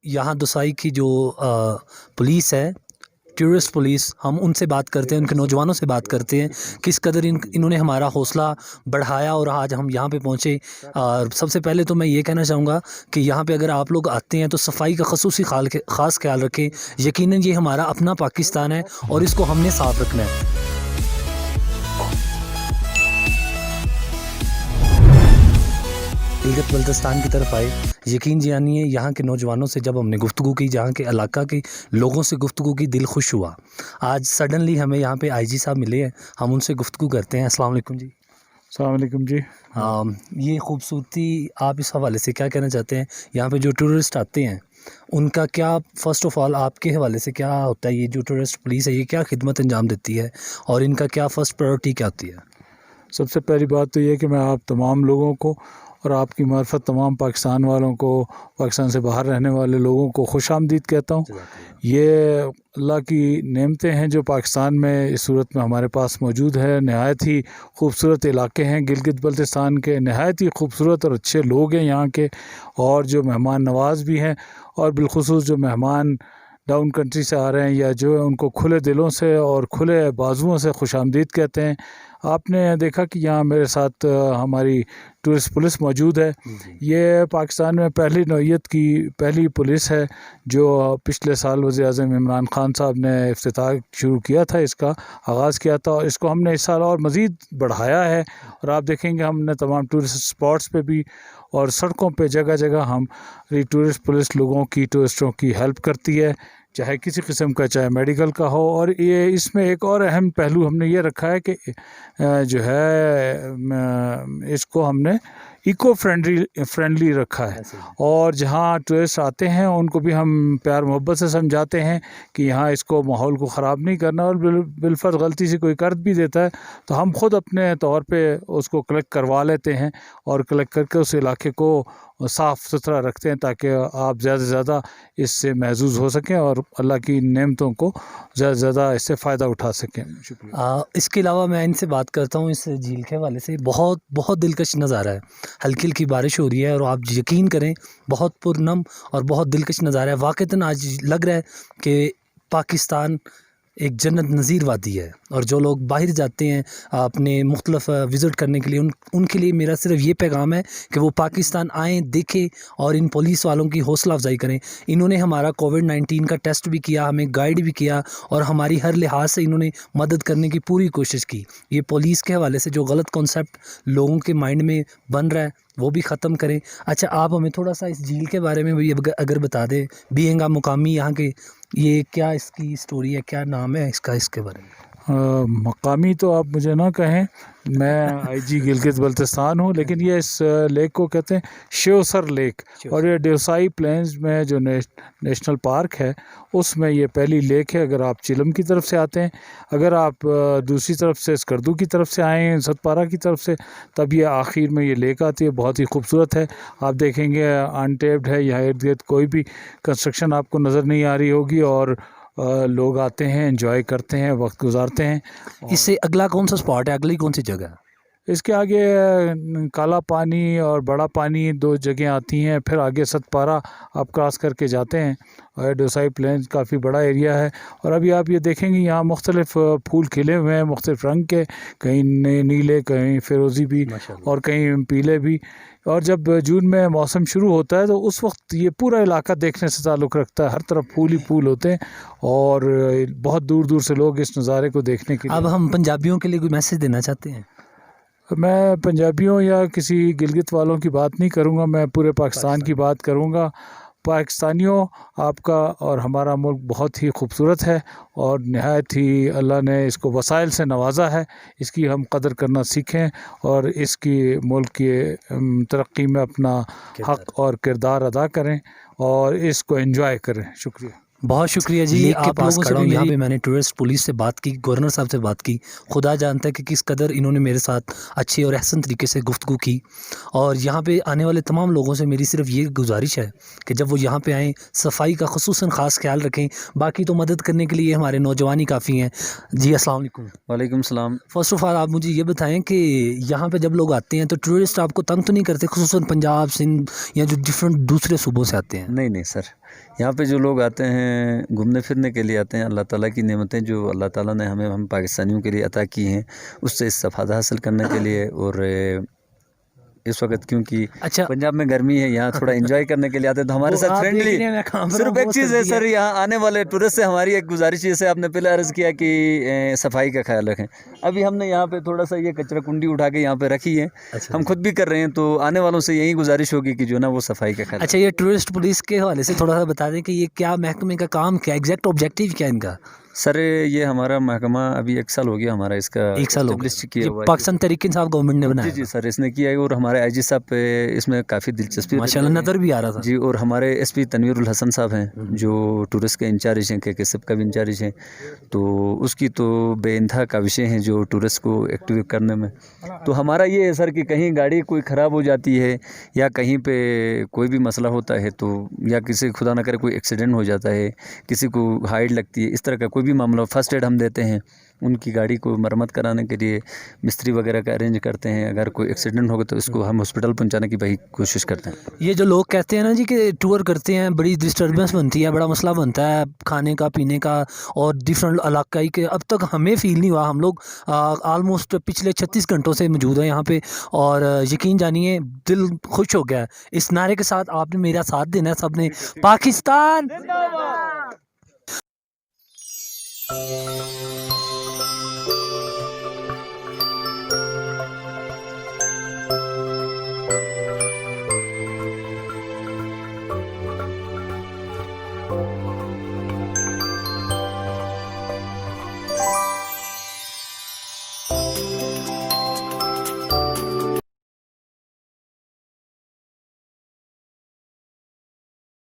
यहाँ दुसाई की जो पुलिस है, टूरिस्ट पुलिस, हम उनसे बात करते हैं, उनके नौजवानों से बात करते हैं किस कदर इन्होंने हमारा हौसला बढ़ाया और आज हम यहाँ पे पहुँचे। सबसे पहले तो मैं ये कहना चाहूँगा कि यहाँ पे अगर आप लोग आते हैं तो सफाई का खसूसी ख़ास ख्याल रखें। यकीनन ये हमारा अपना पाकिस्तान है और इसको हमने साफ रखना है। गिलगित बल्तिस्तान की तरफ आए, यकीन जानिए यहाँ के नौजवानों से जब हमने गुफ्तगू की, जहाँ के इलाका के लोगों से गुफ्तगू की, दिल खुश हुआ। आज सडनली हमें यहाँ पे आईजी साहब मिले हैं, हम उनसे गुफ्तगू करते हैं। अस्सलाम वालेकुम जी। अस्सलाम वालेकुम जी। ये खूबसूरती, आप इस हवाले से क्या कहना चाहते हैं? यहाँ पे जो टूरिस्ट आते हैं उनका क्या, फ़र्स्ट ऑफ़ ऑल आपके हवाले से क्या होता है? ये जो टूरिस्ट पुलिस है ये क्या खिदमत अंजाम देती है और इनका क्या फ़र्स्ट प्रायोरिटी क्या होती है? सबसे पहली बात तो ये कि मैं आप तमाम लोगों को और आपकी मार्फत तमाम पाकिस्तान वालों को, पाकिस्तान से बाहर रहने वाले लोगों को खुश आमदीद कहता हूँ। ये अल्लाह की नेमतें हैं जो पाकिस्तान में इस सूरत में हमारे पास मौजूद है। नहायत ही खूबसूरत इलाके हैं गिलगित बल्तिस्तान के, नहायत ही खूबसूरत और अच्छे लोग हैं यहाँ के, और जो मेहमान नवाज़ भी हैं, और बिलखुसूस जो मेहमान डाउन कंट्री से आ रहे हैं या जो है उनको खुले दिलों से और खुले बाजुओं से खुश आमदीद कहते हैं। आपने देखा कि यहाँ मेरे साथ हमारी टूरिस्ट पुलिस मौजूद है। ये पाकिस्तान में पहली नौइयत की पहली पुलिस है जो पिछले साल वज़ीर-ए-आज़म इमरान खान साहब ने इफ्तिताह शुरू किया था, इसका आगाज़ किया था, और इसको हमने इस साल और मज़ीद बढ़ाया है। और आप देखेंगे हमने तमाम टूरिस्ट स्पॉट्स पे भी और सड़कों पे जगह जगह हम टूरिस्ट पुलिस लोगों की, टूरिस्टों की हेल्प करती है, चाहे किसी किस्म का, चाहे मेडिकल का हो। और ये इसमें एक और अहम पहलू हमने ये रखा है कि जो है इसको हमने इको फ्रेंडली रखा है, और जहाँ टूरिस्ट आते हैं उनको भी हम प्यार मोहब्बत से समझाते हैं कि यहाँ इसको माहौल को ख़राब नहीं करना, और बिलफर्ज गलती से कोई कर भी देता है तो हम ख़ुद अपने तौर पे उसको कलेक्ट करवा लेते हैं और कलेक्ट करके उस इलाके को साफ़ सुथरा रखते हैं ताकि आप ज़्यादा से ज़्यादा इससे महजूज़ हो सकें और अल्लाह की नेमतों को ज़्यादा से ज़्यादा इससे फ़ायदा उठा सकें। शुक्रिया। इसके अलावा मैं इनसे बात करता हूँ, इस झील के हवाले से बहुत बहुत दिलकश नज़ारा है। हल्की हल्की बारिश हो रही है और आप यकीन करें बहुत पुरनम और बहुत दिलकश नज़ारा है। वाक़तन आज लग रहा है कि पाकिस्तान एक जन्नत नज़ीर वादी है, और जो लोग बाहर जाते हैं अपने मुख्तलिफ विज़िट करने के लिए, उनके लिए मेरा सिर्फ ये पैगाम है कि वो पाकिस्तान आएँ, देखें और इन पुलिस वालों की हौसला अफजाई करें। इन्होंने हमारा कोविड-19 का टेस्ट भी किया, हमें गाइड भी किया और हमारी हर लिहाज से इन्होंने मदद करने की पूरी कोशिश की। ये पुलिस के हवाले से जो गलत कॉन्सेप्ट लोगों के माइंड में बन रहा है वो भी ख़त्म करें। अच्छा, आप हमें थोड़ा सा इस झील के बारे में भी अगर बता दें, बीइंग आ मुकामी यहाँ के, ये क्या इसकी स्टोरी है, क्या नाम है इसका, इसके बारे में? मकामी तो आप मुझे ना कहें, मैं आईजी गिलगित बल्तिस्तान हूँ, लेकिन ये इस लेक को कहते हैं शेवसर लेक, और ये देवसाई प्लेन्स में जो नेशनल पार्क है उसमें ये पहली लेक है। अगर आप चिलम की तरफ से आते हैं, अगर आप दूसरी तरफ से स्कर्दू की तरफ से आए हैं, सतपारा की तरफ से, तब ये आखिर में ये लेक आती है। बहुत ही खूबसूरत है, आप देखेंगे अनटेप्ड है, यहाँ इर्द गिर्द कोई भी कंस्ट्रक्शन आपको नज़र नहीं आ रही होगी, और लोग आते हैं, एंजॉय करते हैं, वक्त गुजारते हैं। इससे अगला कौन सा स्पॉट है, अगली कौन सी जगह है? इसके आगे काला पानी और बड़ा पानी दो जगह आती हैं, फिर आगे सतपारा आप क्रॉस करके जाते हैं, और देवसाई प्लेन्स काफ़ी बड़ा एरिया है। और अभी आप ये देखेंगे यहाँ मुख्तलिफ फूल खिले हुए हैं, मुख्तलिफ रंग के, कहीं नीले, कहीं फिरोज़ी भी और कहीं पीले भी। और जब जून में मौसम शुरू होता है तो उस वक्त ये पूरा इलाका देखने से ताल्लुक़ रखता है, हर तरफ फूल ही फूल होते हैं और बहुत दूर दूर से लोग इस नज़ारे को देखने के लिए। अब हम पंजाबियों के लिए कोई मैसेज देना चाहते हैं? मैं पंजाबियों या किसी गिलगित वालों की बात नहीं करूँगा, मैं पूरे पाकिस्तान की बात करूँगा। पाकिस्तानियों, आपका और हमारा मुल्क बहुत ही खूबसूरत है और नहायत ही अल्लाह ने इसको वसाइल से नवाजा है। इसकी हम कदर करना सीखें और इसकी मुल्क की तरक्की में अपना हक़ और किरदार अदा करें और इसको एंजॉय करें। शुक्रिया, बहुत शुक्रिया जी। आप लोगों से यहाँ पे मैंने टूरिस्ट पुलिस से बात की, गवर्नर साहब से बात की। खुदा जानता है कि किस कदर इन्होंने मेरे साथ अच्छे और अहसन तरीके से गुफ्तगू की। और यहाँ पे आने वाले तमाम लोगों से मेरी सिर्फ ये गुजारिश है कि जब वो यहाँ पे आएँ, सफाई का ख़ुसूसन ख़ास ख्याल रखें। बाकी तो मदद करने के लिए हमारे नौजवान ही काफ़ी हैं। जी अस्सलाम वालेकुम। वालेकुम सलाम। फ़र्स्ट ऑफ़ ऑल आप मुझे ये बताएं कि यहाँ पे जब लोग आते हैं तो टूरिस्ट आपको तंग तो नहीं करते, ख़ुसूसन पंजाब, सिंध या जो डिफरेंट दूसरे सूबों से आते हैं? नहीं नहीं सर, यहाँ पे जो लोग आते हैं घूमने फिरने के लिए आते हैं, अल्लाह ताला की नेमतें जो अल्लाह ताला ने हमें हम पाकिस्तानियों के लिए अता की हैं उससे इस्तिफ़ादा हासिल करने के लिए। और इस वक्त क्योंकि अच्छा पंजाब में गर्मी है, यहाँ थोड़ा एंजॉय करने के लिए आते हैं तो हमारे वो साथ आप देख फ्रेंडली। रहे हैं मैं कहाँ पर सिर्फ हूँ, एक वो चीज़ है सर्दी सर, यहाँ आने वाले टूरिस्ट से हमारी एक गुजारिश है, जैसे आपने पहले अर्ज़ किया कि सफाई का ख्याल रखें। अभी हमने यहाँ पे थोड़ा सा ये कचरा कुंडी उठा के यहाँ पे रखी है, अच्छा हम खुद भी कर रहे हैं, तो आने वालों से यही गुजारिश होगी कि जो ना वो सफाई का ख्याल अच्छा, ये टूरिस्ट पुलिस के हवाले से थोड़ा सा बता दें कि ये क्या महकमे का काम, क्या एग्जैक्ट ऑब्जेक्टिव क्या है इनका? सर ये हमारा महकमा अभी 1 साल हो गया हमारा इसका 1 साल हो establish गया किया ये हुआ है। पाकिस्तान तहरीक इंसाफ गवर्नमेंट ने जी बनाया जी सर, इसने किया है और हमारे आईजी साहब पे इसमें काफ़ी दिलचस्पी माशाल्लाह, रखते हैं। नज़र भी आ रहा था। जी, और हमारे एसपी तनवीरुल हसन साहब हैं जो टूरिस्ट के इंचार्ज हैं, के सब का भी इंचार्ज हैं, तो उसकी तो बेइंतहा का विषय है जो टूरिस्ट को एक्टिव करने में। तो हमारा ये है सर कि कहीं गाड़ी कोई ख़राब हो जाती है या कहीं पे कोई भी मसला होता है तो, या किसी खुदा ना करे कोई एक्सीडेंट हो जाता है, किसी को हाइड लगती है, इस तरह का कोई भी मामला, फर्स्ट एड हम देते हैं उनकी गाड़ी को मरम्मत कराने के लिए, मिस्त्री वगैरह का अरेंज करते हैं। अगर कोई एक्सीडेंट होगा तो इसको हम हॉस्पिटल पहुंचाने की भाई कोशिश करते हैं। ये जो लोग कहते हैं ना जी कि टूर करते हैं, बड़ी डिस्टर्बेंस बनती है, बड़ा मसला बनता है खाने का पीने का और डिफरेंट इलाकाई के, अब तक हमें फील नहीं हुआ। हम लोग आलमोस्ट पिछले 36 घंटों से मौजूद हैं यहाँ पे और यकीन जानिए दिल खुश हो गया है। इस नारे के साथ आपने मेरा साथ देना है सबने, पाकिस्तान